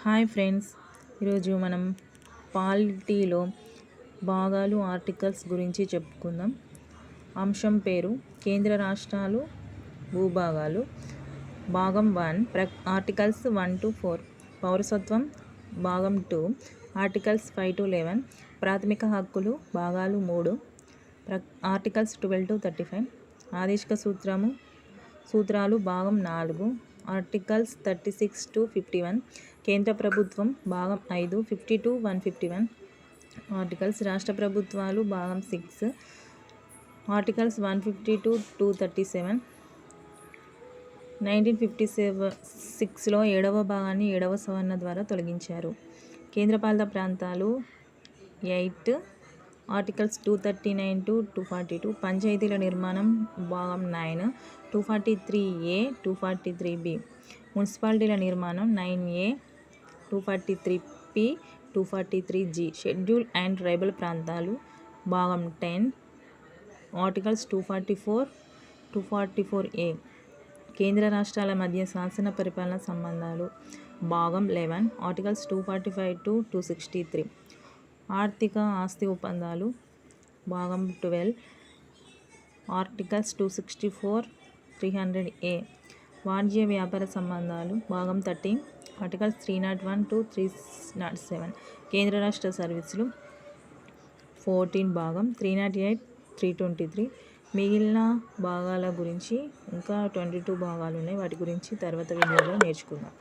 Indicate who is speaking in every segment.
Speaker 1: Hi friends, ఈరోజు మనం పాలిటీలో భాగాలు ఆర్టికల్స్ గురించి చెప్పుకుందాం. అంశం పేరు కేంద్ర రాష్ట్రాలు భూభాగాలు. భాగం 1 ఆర్టికల్స్ 1 to 4. పౌరసత్వం. భాగం 2 ఆర్టికల్స్ 5 to 11. ప్రాథమిక హక్కులు భాగాలు 3 ఆర్టికల్స్ 12 to 35. ఆదేశిక సూత్రాలు భాగం 4 ఆర్టికల్స్ 36 to 51. కేంద్ర ప్రభుత్వం భాగం 5 50 to 151. ఆర్టికల్స్ రాష్ట్ర ప్రభుత్వాలు భాగం 6 ఆర్టికల్స్ 150 to 237. 1956లో 7వ భాగాన్ని 7వ సవరణ ద్వారా తొలగించారు. కేంద్రపాలిత ప్రాంతాలు 8 ఆర్టికల్స్ 239 to 242. పంచాయతీల నిర్మాణం భాగం 9 243A 243B. మున్సిపాలిటీల నిర్మాణం 9A 243P 243G. Schedule and tribal ప్రాంతాలు భాగం 10 ఆర్టికల్స్ 244 244A. కేంద్ర రాష్ట్రాల మధ్య శాసన పరిపాలన సంబంధాలు భాగం 11 ఆర్టికల్స్ 245 to 263. ఆర్థిక ఆస్తి ఒప్పందాలు భాగం 12 ఆర్టికల్స్ 264 300A. వాణిజ్య వ్యాపార సంబంధాలు భాగం 13 ఆర్టికల్స్ 301 to 307. కేంద్ర రాష్ట్ర సర్వీసులు 14 భాగం 308 323. మిగిలిన భాగాల గురించి ఇంకా 22 భాగాలు ఉన్నాయి. వాటి గురించి తర్వాత వీడియోలో నేర్చుకుందాం.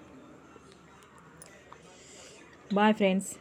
Speaker 1: Bye friends.